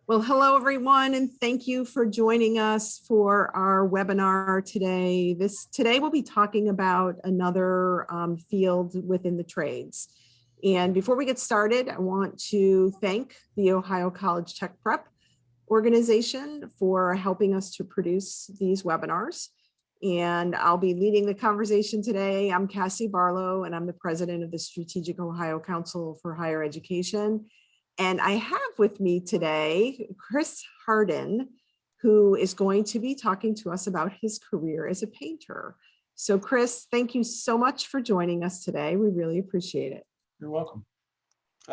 Well, hello, everyone, and thank you for joining us for our webinar today. Today we'll be talking about another field within the trades. And before we get started, I want to thank the Ohio College Tech Prep organization for helping us to produce these webinars. And I'll be leading the conversation today. I'm Cassie Barlow, and I'm the president of the Strategic Ohio Council for Higher Education. And I have with me today, Chris Hardin, who is going to be talking to us about his career as a painter. So Chris, thank you so much for joining us today. We really appreciate it. You're welcome.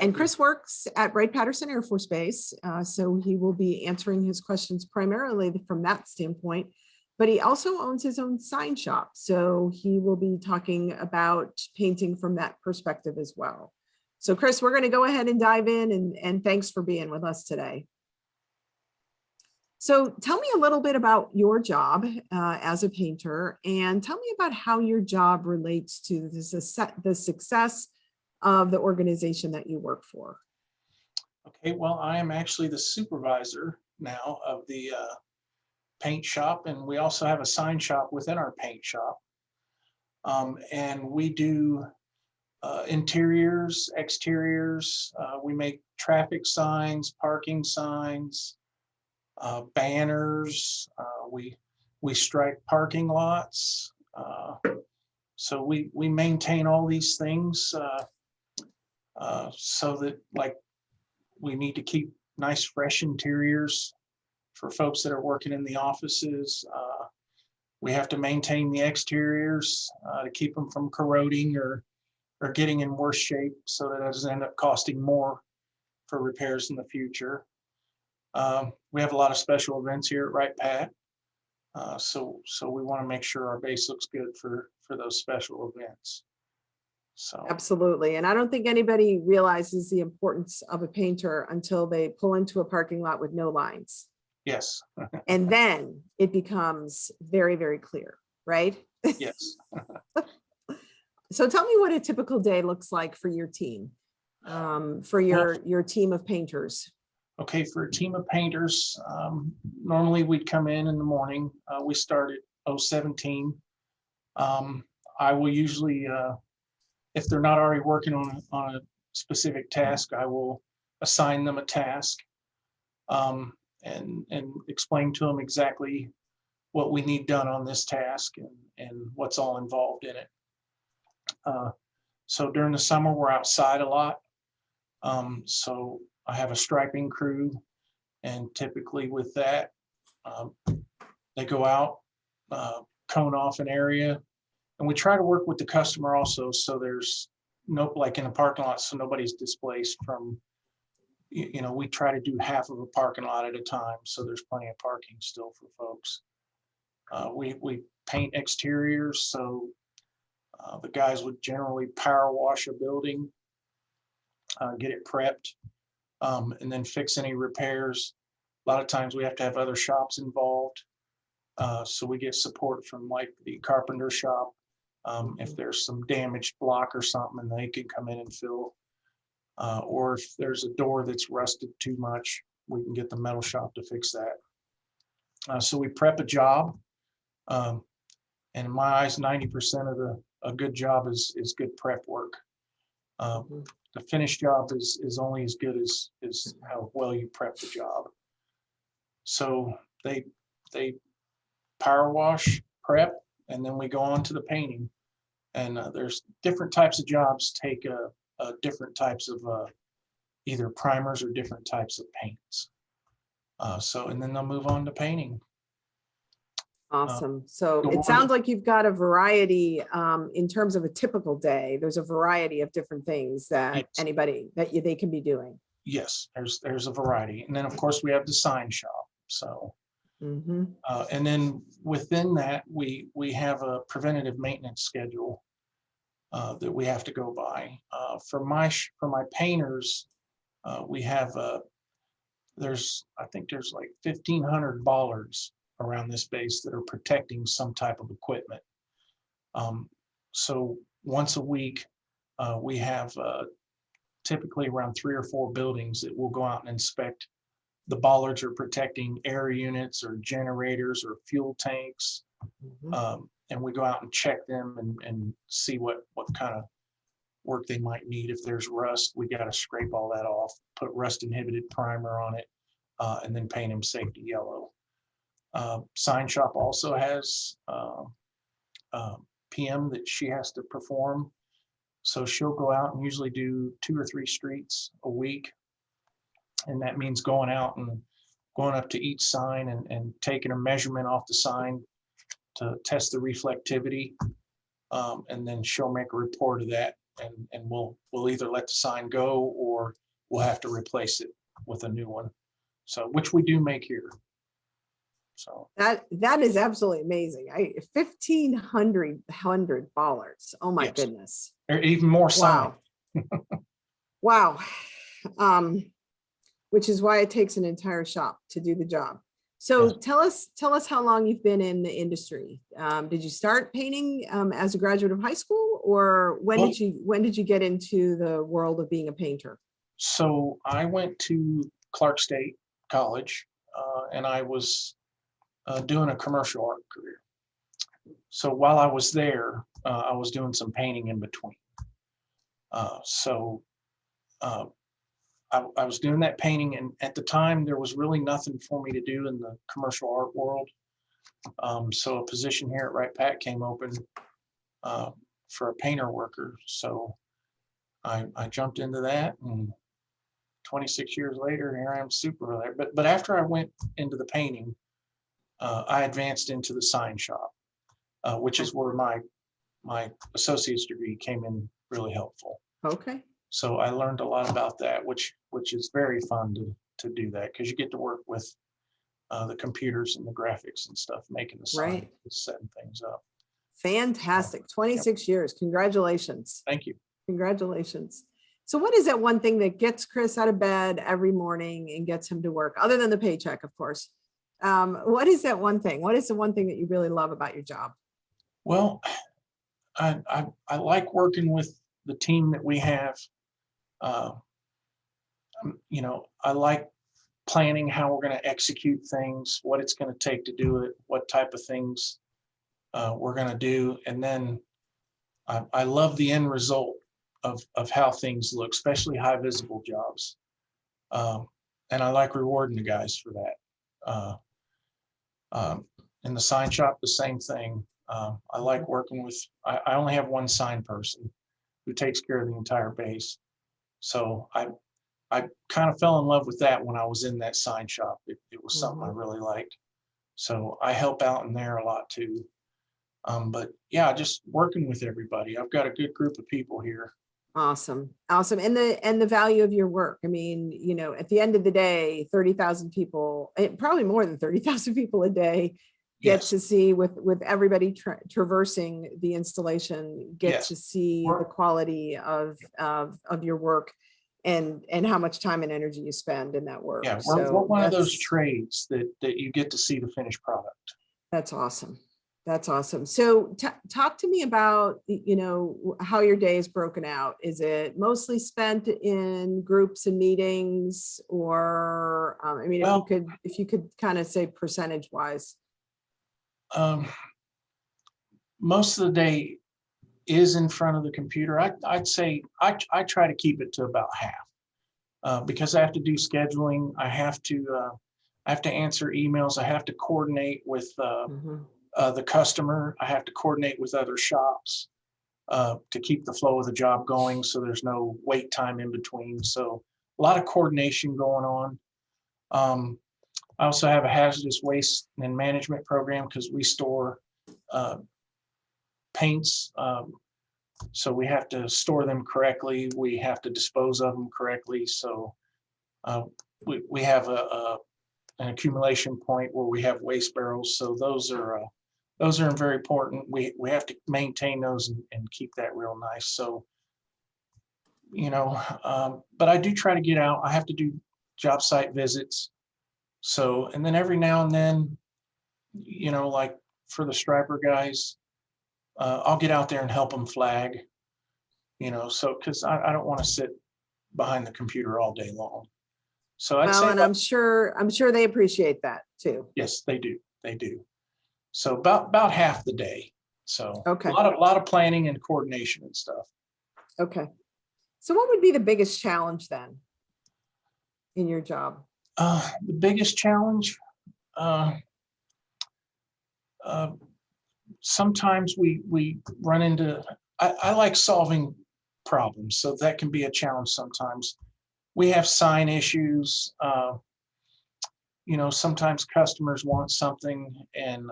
And Chris works at Wright-Patterson Air Force Base, so he will be answering his questions primarily from that standpoint, but he also owns his own sign shop. So he will be talking about painting from that perspective as well. So Chris, we're going to go ahead and dive in, and thanks for being with us today. So tell me a little bit about your job as a painter, and tell me about how your job relates to the success of the organization that you work for. Okay, well, I am actually the supervisor now of the paint shop, and we also have a sign shop within our paint shop. And we do interiors, exteriors. We make traffic signs, parking signs, banners. We strike parking lots. So we maintain all these things so that, like, we need to keep nice, fresh interiors for folks that are working in the offices. We have to maintain the exteriors to keep them from corroding or getting in worse shape, so that it doesn't end up costing more for repairs in the future. We have a lot of special events here at Wright-Pat, so we want to make sure our base looks good for those special events. So Absolutely, and I don't think anybody realizes the importance of a painter until they pull into a parking lot with no lines. Yes. And then it becomes very, very clear, right? Yes. So tell me what a typical day looks like for your team, for your team of painters. Okay, for a team of painters, normally we'd come in the morning. We start at 017. I will usually, if they're not already working on a specific task, I will assign them a task and explain to them exactly what we need done on this task and what's all involved in it. So during the summer, we're outside a lot. So I have a striping crew, and typically with that, they go out, cone off an area, and we try to work with the customer also, so there's no, like in a parking lot, so nobody's displaced from, you know, we try to do half of a parking lot at a time, so there's plenty of parking still for folks. We paint exteriors, so the guys would generally power wash a building, get it prepped, and then fix any repairs. A lot of times we have to have other shops involved. So we get support from, like, the carpenter shop. If there's some damaged block or something, and they can come in and fill. Or if there's a door that's rusted too much, we can get the metal shop to fix that. So we prep a job. And in my eyes, 90% of a good job is good prep work. The finished job is only as good as how well you prep the job. So they power wash, prep, and then we go on to the painting. And there's different types of jobs take different types of either primers or different types of paints. And then they'll move on to painting. Awesome. So it sounds like you've got a variety in terms of a typical day. There's a variety of different things that Yes. they can be doing. Yes, there's a variety. And then, of course, we have the sign shop. So, and then within that, we have a preventative maintenance schedule that we have to go by. For my painters, we have I think there's like 1,500 bollards around this base that are protecting some type of equipment. So once a week, we have typically around 3 or 4 buildings that we'll go out and inspect the bollards are protecting air units or generators or fuel tanks. And we go out and check them and see what kind of work they might need. If there's rust, we got to scrape all that off, put rust inhibited primer on it, and then paint them safety yellow. Sign shop also has PM that she has to perform. So she'll go out and usually do 2 or 3 streets a week. And that means going out and going up to each sign and taking a measurement off the sign to test the reflectivity. And then she'll make a report of that, and we'll either let the sign go or we'll have to replace it with a new one. So, which we do make here. So that is absolutely amazing. 1,500 bollards. Oh my goodness. Or even more sign. Wow. Which is why it takes an entire shop to do the job. So tell us how long you've been in the industry. Did you start painting as a graduate of high school, or when did you get into the world of being a painter? So I went to Clark State College, and I was doing a commercial art career. So while I was there, I was doing some painting in between. I was doing that painting, and at the time there was really nothing for me to do in the commercial art world. So a position here at Wright Pat came open for a painter worker. So I jumped into that, and 26 years later, here I am super. But after I went into the painting, I advanced into the sign shop, which is where my associate's degree came in really helpful. Okay. So I learned a lot about that, which is very fun to do that, because you get to work with the computers and the graphics and stuff, making the sign, setting things up. Fantastic. 26 years. Congratulations. Thank you. Congratulations. So what is that one thing that gets Chris out of bed every morning and gets him to work, other than the paycheck, of course? What is that one thing? What is the one thing that you really love about your job? Well, I like working with the team that we have. I like planning how we're going to execute things, what it's going to take to do it, what type of things we're going to do. And then I love the end result of how things look, especially high visible jobs. And I like rewarding the guys for that. In the sign shop, the same thing. I like working with, I only have one sign person who takes care of the entire base. So I kind of fell in love with that when I was in that sign shop. It was something I really liked. So I help out in there a lot too. But yeah, just working with everybody. I've got a good group of people here. Awesome. Awesome. And the value of your work. I mean, at the end of the day, 30,000 people, probably more than 30,000 people a day get to see with everybody traversing the installation, get to see the quality of your work and how much time and energy you spend in that work. Yeah, we're one of those trades that you get to see the finished product. That's awesome. That's awesome. So talk to me about, how your day is broken out. Is it mostly spent in groups and meetings, or, if you could kind of say percentage wise? Most of the day is in front of the computer. I'd say I try to keep it to about half, because I have to do scheduling. I have to answer emails. I have to coordinate with the customer. I have to coordinate with other shops to keep the flow of the job going, so there's no wait time in between. So a lot of coordination going on. I also have a hazardous waste and management program, because we store paints. So we have to store them correctly. We have to dispose of them correctly. So we have an accumulation point where we have waste barrels. So those are very important. We have to maintain those and keep that real nice. So, but I do try to get out. I have to do job site visits. So, and then every now and then, like for the striper guys, I'll get out there and help them flag, so, because I don't want to sit behind the computer all day long. So I'd Well, say and I'm sure they appreciate that too. yes, they do. They do. So about half the day. So Okay. a lot of planning and coordination and stuff. Okay. So what would be the biggest challenge then in your job? The biggest challenge, uh, uh, sometimes we run into, I like solving problems, so that can be a challenge sometimes. We have sign issues. Sometimes customers want something and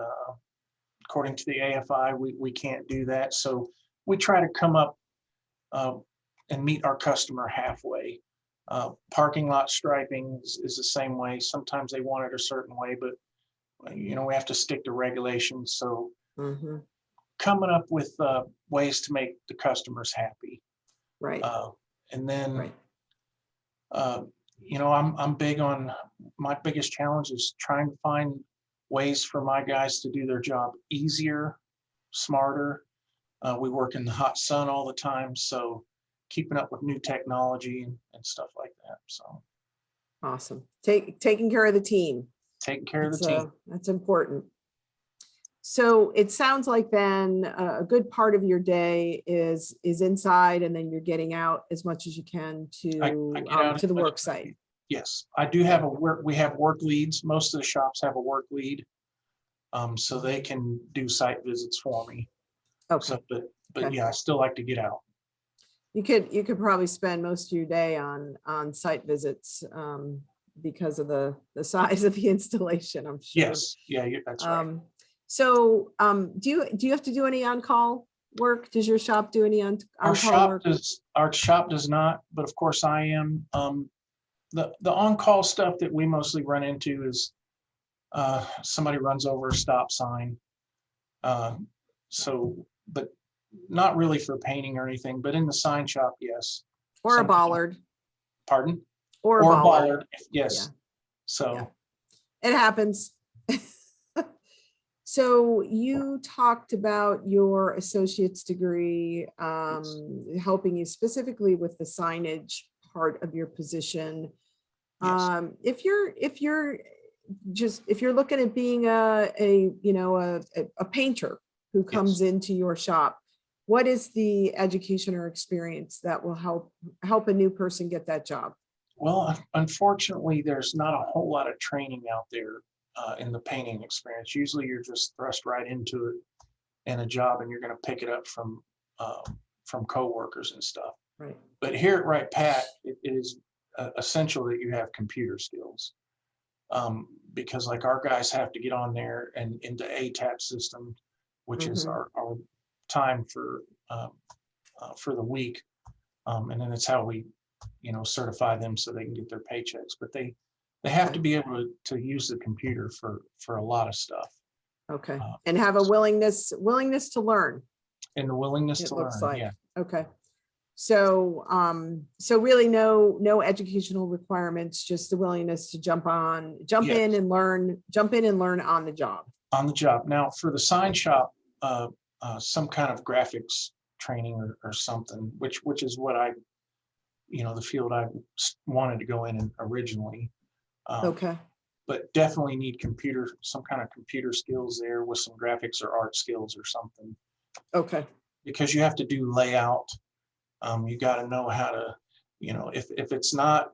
according to the AFI, we can't do that. So we try to come up uh, and meet our customer halfway. Parking lot striping is the same way. Sometimes they want it a certain way, but we have to stick to regulations. So Mhm. coming up with ways to make the customers happy. Right, And then, right. I'm big on, my biggest challenge is trying to find ways for my guys to do their job easier, smarter. We work in the hot sun all the time, so keeping up with new technology and stuff like that. So Awesome. Taking care of the team. taking care of the team. That's important. So it sounds like then a good part of your day is inside, and then you're getting out as much as you can I get out to as the much work as I site. can. Yes, I do have we have work leads. Most of the shops have a work lead. So they can do site visits for me. Okay. So, but Okay. yeah, I still like to get out. You could probably spend most of your day on site visits because of the size of the installation, I'm sure. Yes, yeah, that's right. So do you have to do any on-call work? Does your shop do any Our on-call work? shop does not, but of course I am. The on-call stuff that we mostly run into is somebody runs over a stop sign. But not really for painting or anything, but in the sign shop, yes. Or a Sometimes- bollard? Pardon? Or a Or bollard? bollard, yes. Yeah. So, It happens. So you talked about your associate's degree helping you specifically with the signage part of your position. yes, If you're looking at being a painter who comes into your shop, what is the education or experience that will help a new person get that job? well, unfortunately, there's not a whole lot of training out there in the painting experience. Usually you're just thrust right into it in a job and you're going to pick it up from coworkers and stuff. Right. But here at Wright Pat, it is essential that you have computer skills. Because like our guys have to get on there and into ATAP system, which is our time for the week. And then it's how we, certify them so they can get their paychecks. But they have to be able to use the computer for a lot of stuff. Okay. And have a willingness to learn. And the willingness It to looks learn. like. Yeah. Okay. So really no educational requirements, just the willingness to jump in and learn on the job. On the job. Now for the sign shop, some kind of graphics training or something, which is what the field I wanted to go in originally. Okay. But definitely need some kind of computer skills there with some graphics or art skills or something. Okay. Because you have to do layout. You got to know how to, if it's not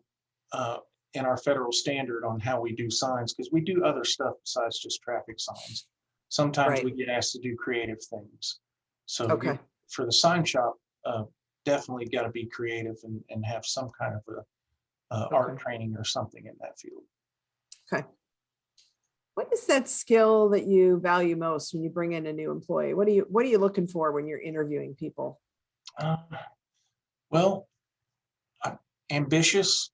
in our federal standard on how we do signs, because we do other stuff besides just traffic signs. Sometimes we get asked to do creative things. So for the sign shop, definitely got to be creative and have some kind of a art training or something in that field. Okay. What is that skill that you value most when you bring in a new employee? What are you looking for when you're interviewing people? Well, I'm ambitious,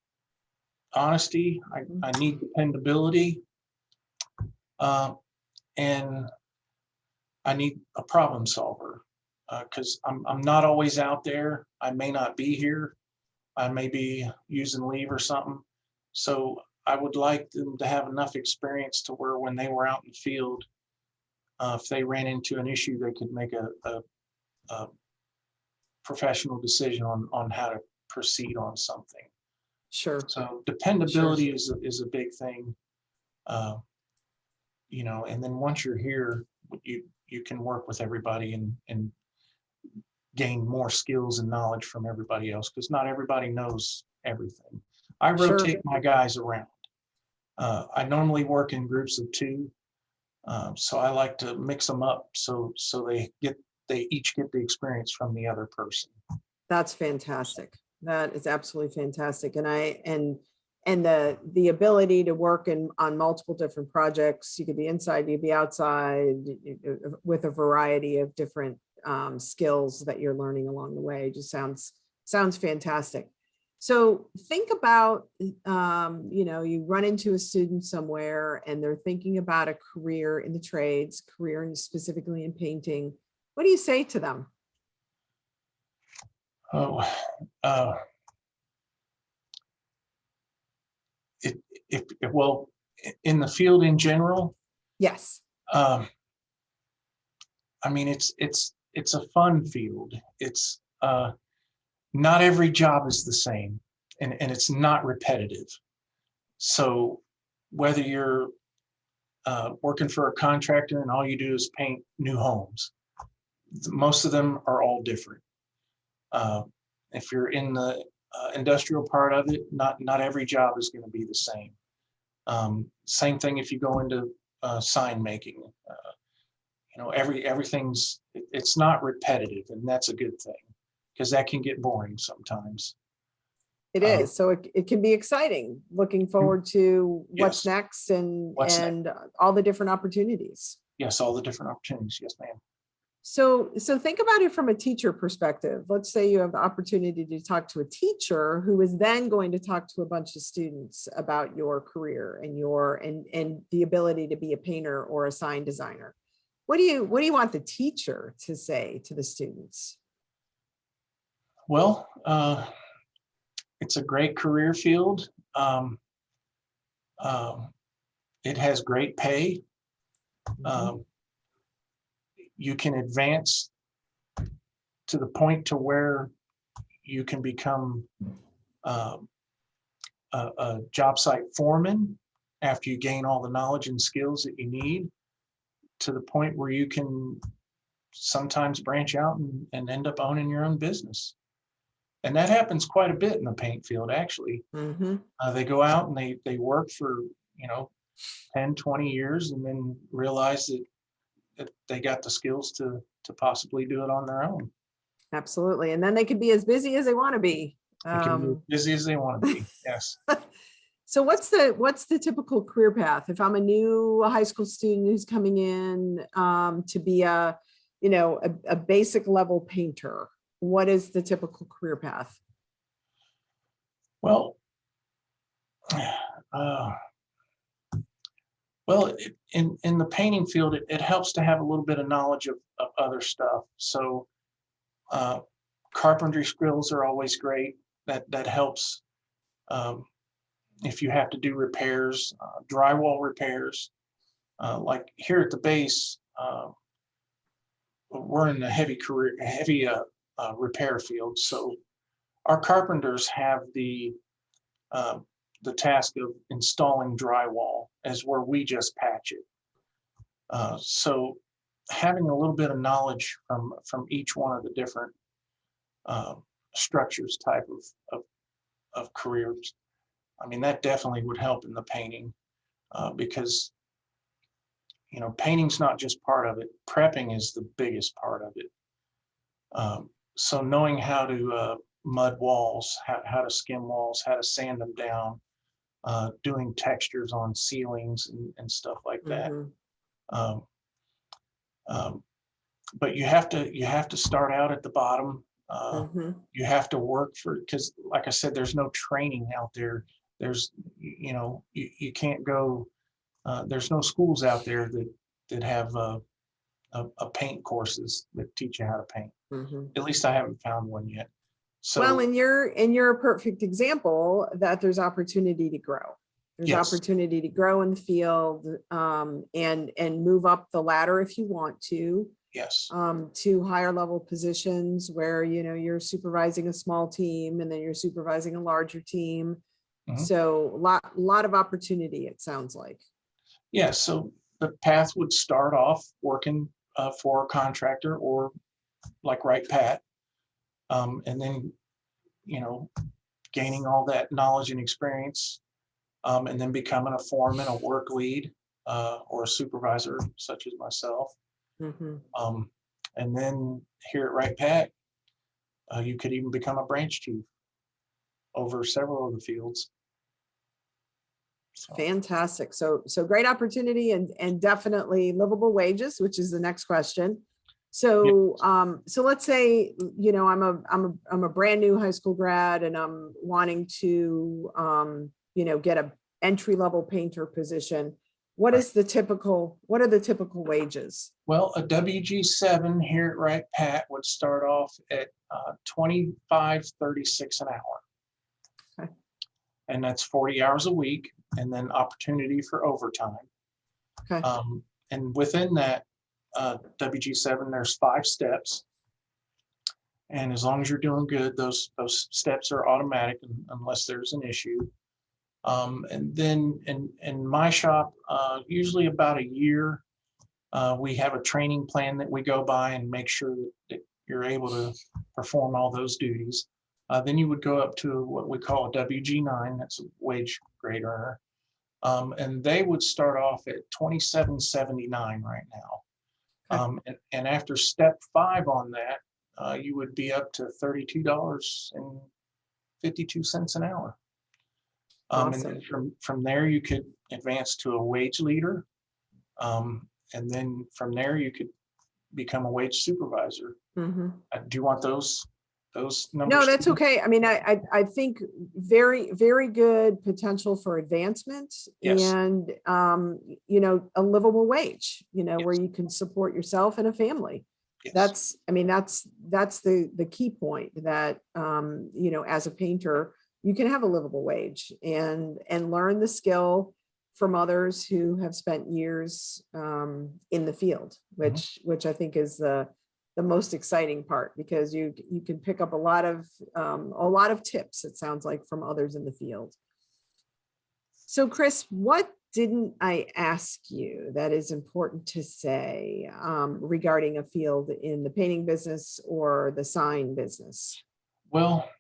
honesty. I need dependability, and I need a problem solver because I'm not always out there. I may not be here. I may be using leave or something. So I would like them to have enough experience to where when they were out in the field, if they ran into an issue, they could make a professional decision on how to proceed on something. Sure. So dependability is a big thing. Uh, you know, and then once you're here, you can work with everybody and gain more skills and knowledge from everybody else, because not everybody knows everything. I Sure. rotate my guys around. I normally work in groups of two, so I like to mix them up so they each get the experience from the other person. That's fantastic. That is absolutely fantastic. And the ability to work on multiple different projects, you could be inside, you could be outside, with a variety of different skills that you're learning along the way. Just sounds fantastic. So think about, you run into a student somewhere and they're thinking about a career in the trades, specifically in painting. What do you say to them? Oh, uh, well, in the field in general, Yes. um, I mean, it's a fun field. It's not every job is the same, and it's not repetitive. So whether you're working for a contractor and all you do is paint new homes, most of them are all different. If you're in the industrial part of it, not every job is going to be the same. Same thing if you go into sign making. Everything's it's not repetitive, and that's a good thing, because that can get boring sometimes. It is. So it can be exciting, looking forward to what's Yes. next and What's and all the different opportunities. Yes, all the different opportunities. Yes, ma'am. So think about it from a teacher perspective. Let's say you have the opportunity to talk to a teacher who is then going to talk to a bunch of students about your career and the ability to be a painter or a sign designer. What do you want the teacher to say to the students? Well, it's a great career field. It has great pay. You can advance to the point to where you can become a job site foreman after you gain all the knowledge and skills that you need, to the point where you can sometimes branch out and end up owning your own business. And that happens quite a bit in the paint field, actually. They go out and they work for 10, 20 years, and then realize that they got the skills to possibly do it on their own. Absolutely. And then they could be as busy as they want to be. They can be as busy as they want to be. Yes. So what's the typical career path? If I'm a new high school student who's coming in to be a basic level painter, what is the typical career path? Well, in the painting field, it helps to have a little bit of knowledge of other stuff. So carpentry skills are always great. That helps if you have to do repairs, drywall repairs. Like here at the base, we're in the heavy repair field. So our carpenters have the task of installing drywall, as where we just patch it. So having a little bit of knowledge from each one of the different structures type of careers, I mean, that definitely would help in the painting, because painting's not just part of it. Prepping is the biggest part of it. So knowing how to mud walls, how to skim walls, how to sand them down, doing textures on ceilings and stuff like that. But you have to start out at the bottom. You have to work because like I said, there's no training out there. There's you can't go. There's no schools out there that have a paint courses that teach you how to paint. At least I haven't found one yet. So, well, and you're a perfect example that there's opportunity to grow. There's opportunity to grow in the field and move up the ladder if you want to. Yes. To higher level positions where you're supervising a small team and then you're supervising a larger team. Mhm. So lot of opportunity, it sounds like. Yeah, so the path would start off working for a contractor or like Right Pat, and then, you know, gaining all that knowledge and experience, and then becoming a foreman, a work lead, or a supervisor, such as myself. Mhm. Um, and then here at Right Pat, you could even become a branch chief over several of the fields. So, Fantastic. So great opportunity and definitely livable wages, which is the next question. yeah, So let's say, you know, I'm a brand new high school grad and I'm wanting to, you know, get a entry level painter position. What right. are the typical wages? Well, a WG7 here at Right Pat would start off at 25.36 an hour. Okay. And that's 40 hours a week, and then opportunity for overtime. Okay. And within that WG7, there's 5 steps. And as long as you're doing good, those steps are automatic unless there's an issue. And then in my shop, usually about a year, we have a training plan that we go by and make sure that you're able to perform all those duties. Then you would go up to what we call a WG9, that's a wage grade earner. And they would start off at 27.79 right now. Okay. And after step 5 on that, you would be up to $32.52 an hour. And then Awesome. from there, you could advance to a wage leader. And then from there, you could become a wage supervisor. Mhm. Do you want those No, numbers that's too? okay. I mean, I think very good potential for advancement Yes, and, you know, a livable wage, you know, where yes, you can support yourself and a family. yes. I mean, that's the key point that, you know, as a painter, you can have a livable wage and learn the skill from others who have spent years, in the field, Mhm. which I think is the most exciting part because you can pick up a lot of tips, it sounds like, from others in the field. So Chris, what didn't I ask you that is important to say, regarding a field in the painting business or the sign business? Well,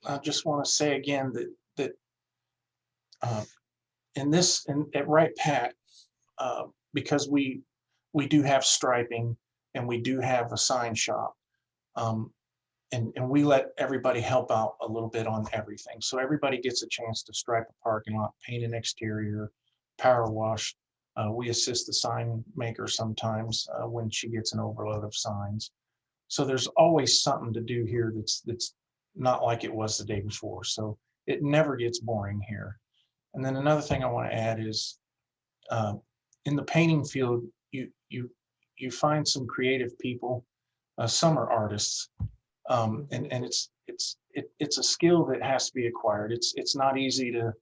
I just want to say again that uh, at Right Pat, because we do have striping and we do have a sign shop, um, and we let everybody help out a little bit on everything. So everybody gets a chance to stripe a parking lot, paint an exterior, power wash. We assist the sign maker sometimes when she gets an overload of signs. So there's always something to do here that's not like it was the day before. So it never gets boring here. And then another thing I want to add is uh, in the painting field, you find some creative people. Some are artists, and it's a skill that has to be acquired. It's not easy to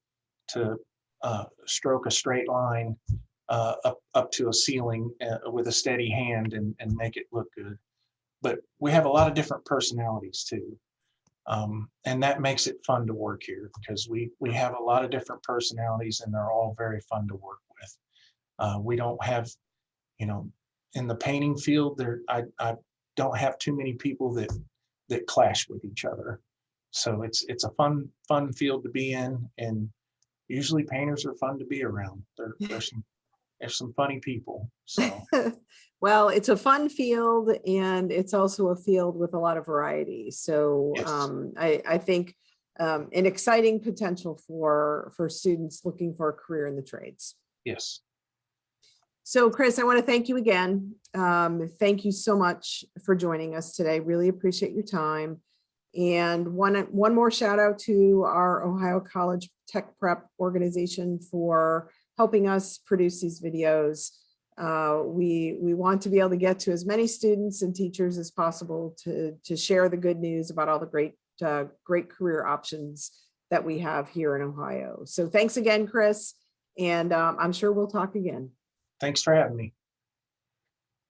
stroke a straight line up to a ceiling with a steady hand and make it look good. But we have a lot of different personalities too. And that makes it fun to work here because we have a lot of different personalities and they're all very fun to work with. We don't have, you know, in the painting field there, I don't have too many people that clash with each other. So it's a fun field to be in, and usually painters are fun to be around. There's some funny people. So Well, it's a fun field and it's also a field with a lot of variety. So yes, I think an exciting potential for students looking for a career in the trades. yes. So Chris, I want to thank you again. Thank you so much for joining us today. Really appreciate your time. And one more shout out to our Ohio College Tech Prep organization for helping us produce these videos. We want to be able to get to as many students and teachers as possible to share the good news about all the great career options that we have here in Ohio. So thanks again, Chris, and I'm sure we'll talk again. Thanks for having me.